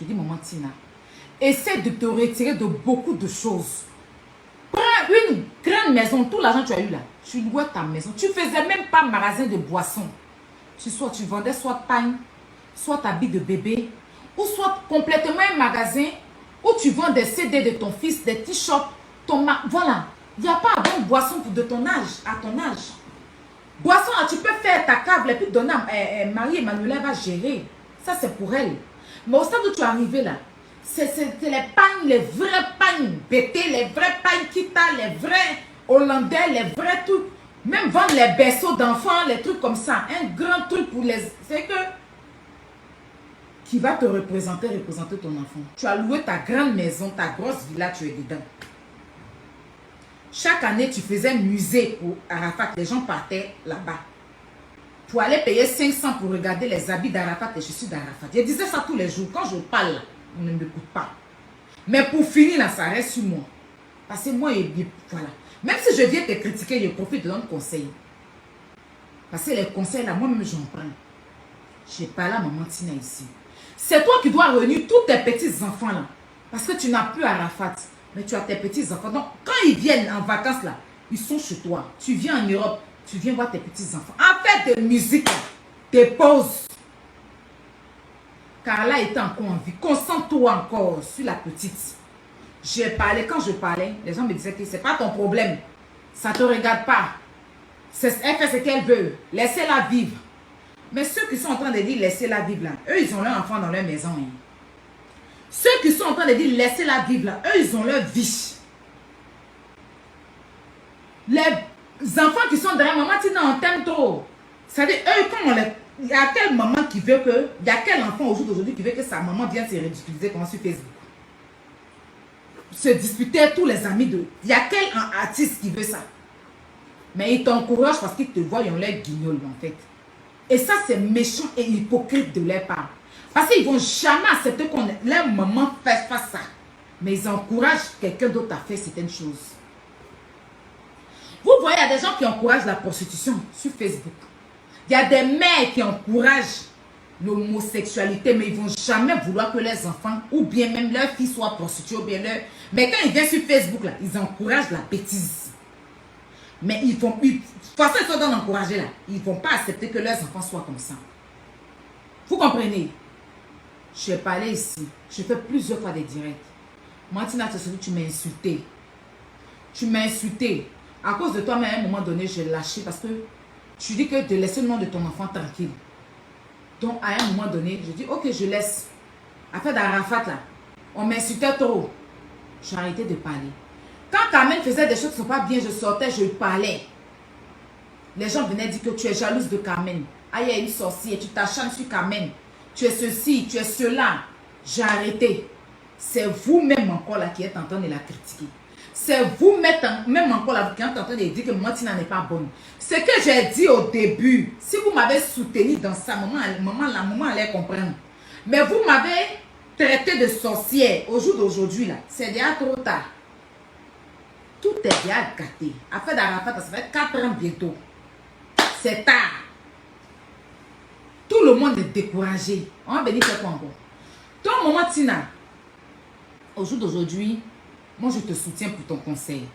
Je dis, maman Tina, essaie de te retirer de beaucoup de choses. Prends une grande maison, tout l'argent que tu as eu là, tu louais ta maison. Tu ne faisais même pas magasin de boissons. Tu vendais soit pain, soit habits de bébé, ou soit complètement un magasin où tu vends des CD de ton fils, des t-shirts, voilà. Il n'y a pas de boisson de ton âge, à ton âge. Boisson, là, tu peux faire ta câble et puis donner à Marie-Emmanuel, va gérer. Ça, c'est pour elle. Mais au stade où tu es arrivé là, c'est les pagnes, les vrais pagnes bêtés, les vrais pagnes Kita, les vrais Hollandais, les vrais trucs. Même vendre les berceaux d'enfants, les trucs comme ça. Un grand truc pour les... C'est que... Qui va te représenter ton enfant. Tu as loué ta grande maison, ta grosse villa, tu es dedans. Chaque année, tu faisais un musée pour Arafat. Les gens partaient là-bas. Pour aller payer 500 pour regarder les habits d'Arafat et je suis d'Arafat. Je disais ça tous les jours. Quand je parle, là, on ne m'écoute pas. Mais pour finir, là, ça reste sur moi. Parce que moi, voilà. Même si je viens te critiquer, je profite de donner conseil. Parce que les conseils, là, moi-même, j'en prends. Je n'ai pas là, maman Tina, ici. C'est toi qui dois réunir tous tes petits-enfants, là. Parce que tu n'as plus Arafat. Mais tu as tes petits-enfants. Donc, quand ils viennent en vacances, là, ils sont chez toi. Tu viens en Europe, tu viens voir tes petits-enfants. En fait, de musique, tes pauses. Carla était encore en vie. Concentre-toi encore sur la petite. J'ai parlé, quand je parlais, les gens me disaient que ce n'est pas ton problème. Ça ne te regarde pas. Elle fait ce qu'elle veut. Laissez-la vivre. Mais ceux qui sont en train de dire laissez-la vivre là, eux, ils ont leur enfant dans leur maison. Hein. Ceux qui sont en train de dire laissez-la vivre là, eux, ils ont leur vie. Les enfants qui sont derrière maman, Tina, on t'aime trop. C'est-à-dire, eux, quand on les... Il y a quelle maman qui veut que... Il y a quel enfant au jour d'aujourd'hui qui veut que sa maman vienne se ridiculiser comme sur Facebook? Se disputer tous les amis de... Il y a quel artiste qui veut ça? Mais ils t'encouragent parce qu'ils te voient, ils ont l'air guignol en fait. Et ça, c'est méchant et hypocrite de leur part. Parce qu'ils ne vont jamais accepter qu'on leur maman fasse pas ça. Mais ils encouragent quelqu'un d'autre à faire certaines choses. Vous voyez, il y a des gens qui encouragent la prostitution sur Facebook. Il y a des mères qui encouragent l'homosexualité, mais ils ne vont jamais vouloir que leurs enfants, ou bien même leurs filles soient prostituées, ou bien leur... Mais quand ils viennent sur Facebook, là, ils encouragent la bêtise. Mais ils vont... De toute façon, ils sont dans l'encourager là. Ils ne vont pas accepter que leurs enfants soient comme ça. Vous comprenez? Je vais parler ici. Je fais plusieurs fois des directs. Moi, Tina, tu m'as insulté. Tu m'as insulté. À cause de toi, mais à un moment donné, j'ai lâché parce que tu dis que de laisser le nom de ton enfant tranquille. Donc, à un moment donné, je dis, ok, je laisse. Après d'Arafat, là, on m'insultait trop. J'ai arrêté de parler. Quand Carmen faisait des choses qui ne sont pas bien, je sortais, je parlais. Les gens venaient dire que tu es jalouse de Carmen. Ah, il y a une sorcière, tu t'acharnes sur Carmen. Tu es ceci, tu es cela. J'ai arrêté. C'est vous-même encore là qui êtes en train de la critiquer. C'est vous-même encore là qui êtes en train de dire que moi, Tina n'est pas bonne. Ce que j'ai dit au début, si vous m'avez soutenu dans ça, maman allait comprendre. Mais vous m'avez traité de sorcière au jour d'aujourd'hui là. C'est déjà trop tard. Tout est bien gâté. Après d'Arafat, ça fait 4 ans bientôt. C'est tard. Tout le monde est découragé. On va venir faire quoi encore? Toi, maman Tina, au jour d'aujourd'hui, moi je te soutiens pour ton conseil.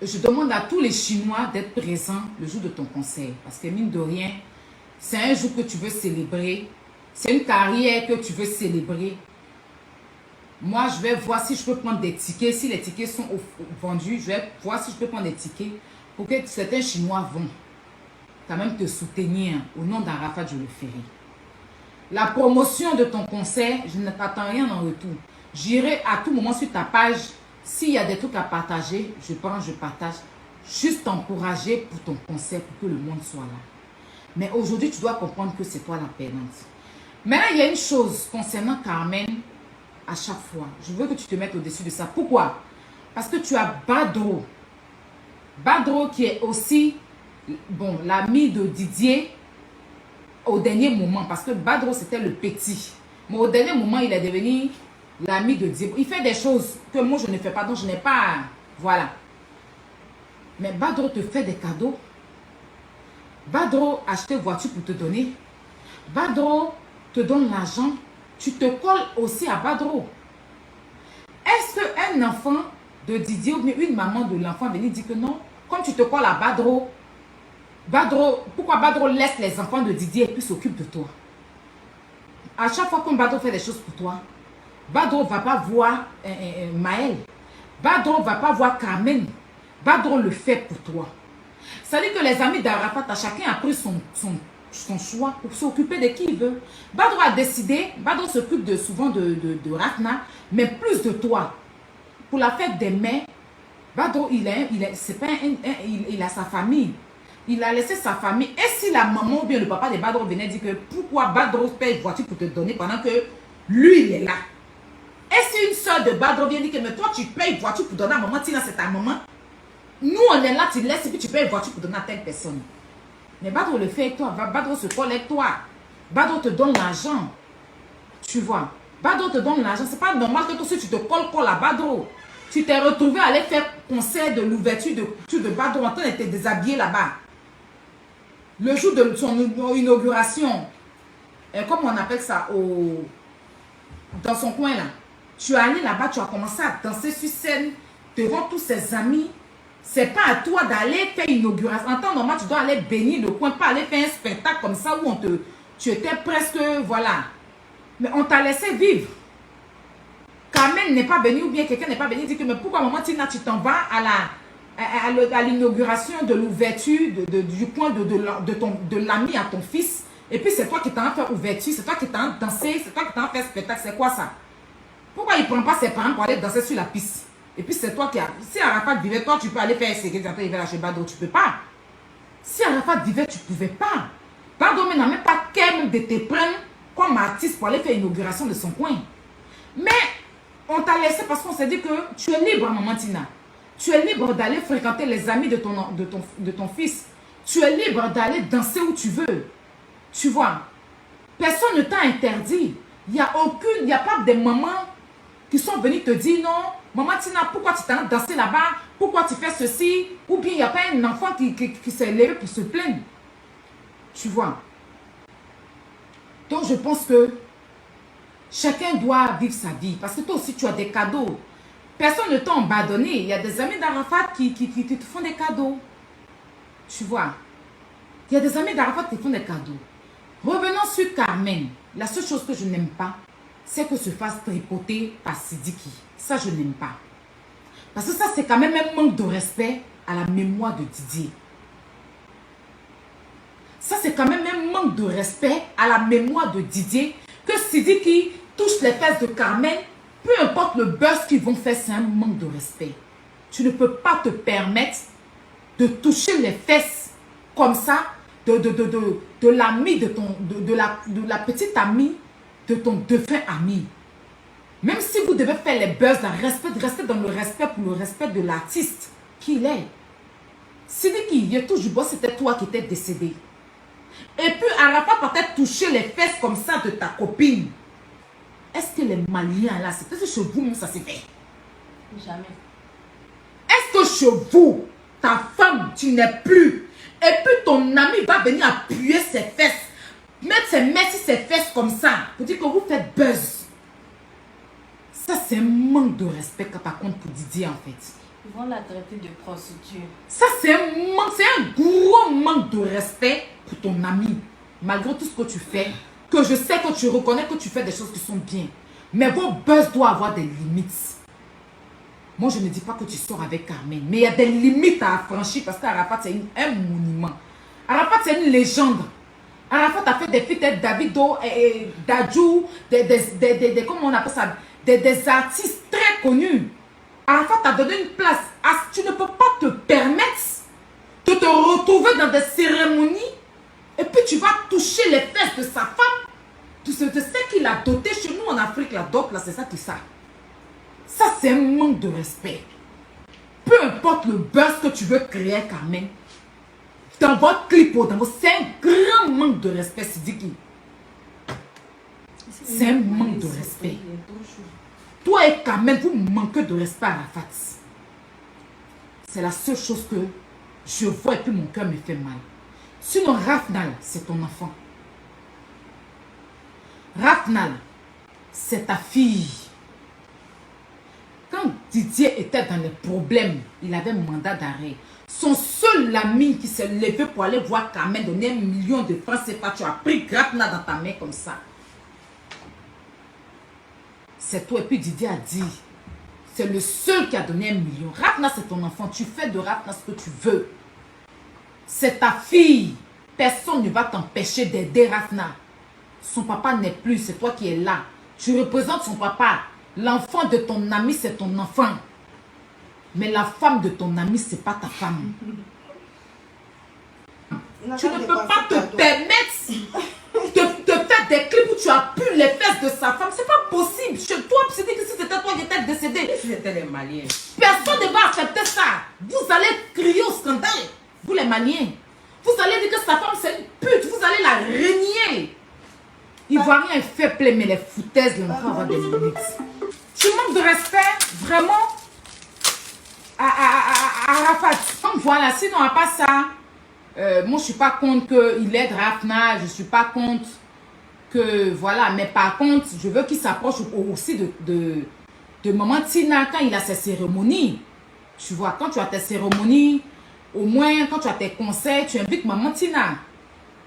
Je demande à tous les Chinois d'être présents le jour de ton conseil. Parce que mine de rien, c'est un jour que tu veux célébrer. C'est une carrière que tu veux célébrer. Moi, je vais voir si je peux prendre des tickets. Si les tickets sont vendus, je vais voir si je peux prendre des tickets pour que certains Chinois vont quand même te soutenir. Au nom d'Arafat, je le ferai. La promotion de ton concert, je ne t'attends rien en retour. J'irai à tout moment sur ta page. S'il y a des trucs à partager, je prends, je partage. Juste t'encourager pour ton concert, pour que le monde soit là. Mais aujourd'hui, tu dois comprendre que c'est toi la perdante. Maintenant, il y a une chose concernant Carmen. À chaque fois, je veux que tu te mettes au-dessus de ça. Pourquoi? Parce que tu as Badro. Badro qui est aussi, bon, l'ami de Didier au dernier moment. Parce que Badro, c'était le petit. Mais au dernier moment, il est devenu l'ami de Didier. Il fait des choses que moi, je ne fais pas. Donc, je n'ai pas... Voilà. Mais Badro te fait des cadeaux. Badro achète une voiture pour te donner. Badro te donne l'argent. tu te colles aussi à Badro. Est-ce qu'un enfant de Didier ou bien une maman de l'enfant venir dire que non, comme tu te colles à Badro, pourquoi Badro laisse les enfants de Didier et puis s'occupe de toi? À chaque fois que Badro fait des choses pour toi, Badro ne va pas voir Maël. Badro ne va pas voir Carmen. Badro le fait pour toi. Ça dit que les amis d'Arafat, chacun a pris son choix pour s'occuper de qui il veut. Badro a décidé, Badro s'occupe souvent de Rafna, mais plus de toi. Pour la fête des mères, Badro, il a sa famille. Il a laissé sa famille. Et si la maman ou bien le papa de Badro venait dire que pourquoi Badro paye une voiture pour te donner pendant que lui, il est là. Et si une soeur de Badro vient dire que mais toi, tu payes une voiture pour donner à maman, Tina, c'est ta maman. Nous, on est là, tu laisses et puis tu payes une voiture pour donner à telle personne. Mais Badro le fait avec toi. Badro se colle avec toi. Badro te donne l'argent. Tu vois. Badro te donne l'argent. C'est pas normal que toi aussi tu te colles à Badro. Tu t'es retrouvé à aller faire concert de l'ouverture de Badro en train de te déshabiller là-bas. Le jour de son inauguration, comme on appelle ça, dans son coin là. Tu es allé là-bas, tu as commencé à danser sur scène devant tous ses amis. C'est pas à toi d'aller faire une inauguration. En temps normal, tu dois aller bénir le coin, pas aller faire un spectacle comme ça où tu étais presque, voilà. Mais on t'a laissé vivre. Carmen n'est pas venu ou bien quelqu'un n'est pas venu dire que mais pourquoi maman Tina, tu t'en vas à l'inauguration de l'ouverture du coin de l'ami à ton fils. Et puis c'est toi qui t'en as fait ouverture, c'est toi qui t'en as dansé, c'est toi qui t'en as fait spectacle. C'est quoi ça? Pourquoi il ne prend pas ses parents pour aller danser sur la piste? Et puis c'est toi qui as... Si Arafat vivait, toi tu peux aller faire ce que tu as fait chez Badro, tu ne peux pas. Si Arafat vivait, tu ne pouvais pas. Badro n'a même pas qu'à de te prendre comme artiste pour aller faire l'inauguration de son coin. Mais on t'a laissé parce qu'on s'est dit que tu es libre, maman Tina. Tu es libre d'aller fréquenter les amis de ton fils. Tu es libre d'aller danser où tu veux. Tu vois. Personne ne t'a interdit. Il n'y a pas des mamans qui sont venues te dire non, maman Tina, pourquoi tu t'as dansé là-bas? Pourquoi tu fais ceci? Ou bien il n'y a pas un enfant qui s'est levé pour se plaindre. Tu vois. Donc je pense que chacun doit vivre sa vie. Parce que toi aussi tu as des cadeaux. Personne ne t'a abandonné. Il y a des amis d'Arafat qui te font des cadeaux. Tu vois. Il y a des amis d'Arafat qui te font des cadeaux. Revenons sur Carmen. La seule chose que je n'aime pas, c'est que se fasse tripoter par Sidiki. Ça, je n'aime pas. Parce que ça, c'est quand même un manque de respect à la mémoire de Didier. Ça, c'est quand même un manque de respect à la mémoire de Didier que Sidiki touche les fesses de Carmen. Peu importe le buzz qu'ils vont faire, c'est un manque de respect. Tu ne peux pas te permettre de toucher les fesses comme ça de l'ami de la petite amie de ton défunt ami. Même si vous devez faire les buzz, restez dans le respect pour le respect de l'artiste qu'il est. Sidiki, il est toujours beau, c'était toi qui étais décédé. Et puis Arafat peut-être toucher les fesses comme ça de ta copine. Est-ce que les Maliens là, c'est parce que chez vous même ça s'est fait? Jamais. Est-ce que chez vous, ta femme, tu n'es plus? Et puis ton ami va venir appuyer ses fesses, mettre ses mains sur ses fesses comme ça, pour dire que vous faites buzz. Ça, c'est un manque de respect par contre pour Didier en fait. Ils vont la traiter de prostituée. Ça, c'est un gros manque de respect pour ton ami. Malgré tout ce que tu fais, que je sais que tu reconnais que tu fais des choses qui sont bien. Mais vos buzz doivent avoir des limites. Moi, je ne dis pas que tu sors avec Carmen, mais il y a des limites à affranchir parce qu'Arafat, c'est un monument. Arafat, c'est une légende. Arafat a fait des filles tels Davido, Dadju, comment on appelle ça, des artistes très connus. Arafat t'a donné une place. Tu ne peux pas te permettre de te retrouver dans des cérémonies et puis tu vas toucher les fesses de sa femme. Tu sais qu'il a doté chez nous en Afrique, la dot, là, c'est ça qui ça. Ça, c'est un manque de respect. Peu importe le buzz que tu veux créer, Carmen, dans votre clip, c'est un grand manque de respect, Sidiki. C'est un manque de respect. Toi et Carmen, vous manquez de respect à Arafat. C'est la seule chose que je vois et puis mon cœur me fait mal. Sinon, Rafnal, c'est ton enfant. Rafnal, c'est ta fille. Quand Didier était dans les problèmes, il avait un mandat d'arrêt. Son seul ami qui s'est levé pour aller voir Carmen donner 1 million de francs CFA, tu as pris Rapna dans ta main comme ça. C'est toi. Et puis Didier a dit, c'est le seul qui a donné 1 million. Rapna, c'est ton enfant. Tu fais de Rapna ce que tu veux. C'est ta fille. Personne ne va t'empêcher d'aider Rapna. Son papa n'est plus, c'est toi qui es là. Tu représentes son papa. L'enfant de ton ami, c'est ton enfant. Mais la femme de ton ami, c'est pas ta femme. Tu ne peux pas te permettre de faire des clips où tu as pu les fesses de sa femme. C'est pas possible. Chez toi, c'est dit que si c'était toi qui étais décédé. Si c'était les Maliens. Personne ne va accepter ça. Vous allez crier au scandale. Vous les Maliens. Vous allez dire que sa femme c'est une pute. Vous allez la renier. Ivoirien est fait play, mais les foutaises, l'enfant va des minutes. Tu manques de respect, vraiment, à Rafat. Donc voilà, sinon à part ça, moi je suis pas contre qu'il aide Rapna, je suis pas contre que, voilà, mais par contre, je veux qu'il s'approche aussi de Maman Tina quand il a ses cérémonies. Tu vois, quand tu as tes cérémonies, au moins quand tu as tes conseils, tu invites Maman Tina.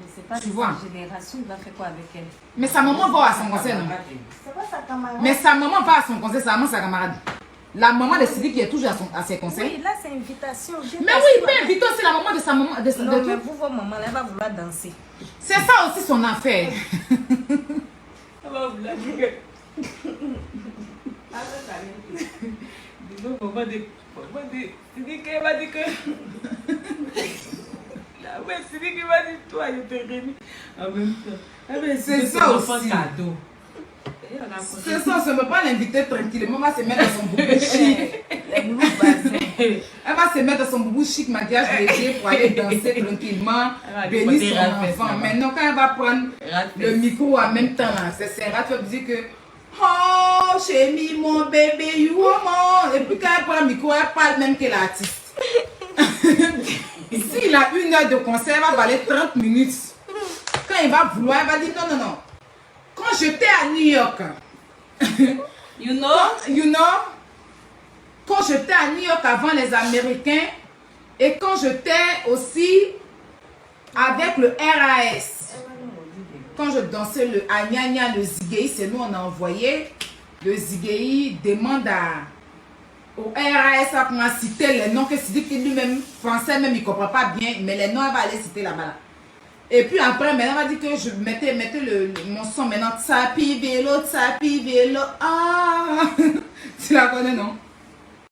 Mais c'est pas Tu de vois. sa génération, il va faire quoi avec elle? Mais sa maman va à son conseil, non? C'est pas sa camarade. Mais sa maman va à son conseil, sa maman, sa camarade. La maman de Sidi qui est toujours à ses conseils. Oui, là c'est invitation. Mais oui, il peut inviter aussi la maman de sa maman. Non, mais vous, votre maman, là, elle va vouloir danser. C'est ça aussi son affaire. Elle va vouloir dire que... Maman dit qu'elle va dire que... La ouais, c'est dit qu'il va dire toi, je te remis. En même temps. C'est ça aussi. Cadeau. C'est ça, on ne peut pas l'inviter tranquillement. Elle va se mettre dans son boubou chic. Elle va se mettre dans son boubou chic, maquillage léger pour aller danser tranquillement, bénir son enfant. Maintenant, quand elle va prendre le micro en même temps, c'est Sarah, tu vas dire que oh, chérie, mon bébé, you woman. Et puis quand elle prend le micro, elle parle même que l'artiste. S'il a 1 heure de concert, elle va parler 30 minutes. Quand il va vouloir, elle va dire non, non, non. Quand j'étais à New York, You know? Quand j'étais à New York avant les Américains et quand j'étais aussi avec le RAS, quand je dansais le Agnagna, le Zigei, c'est nous on a envoyé. Le Zigei demande au RAS pour citer les noms que c'est dit qu'il lui-même, français même, il ne comprend pas bien, mais les noms, elle va aller citer là-bas. Là. Et puis après, maintenant, elle va dire que je mettais mon son maintenant, Tsapi Vélo, ah, tu la connais, non?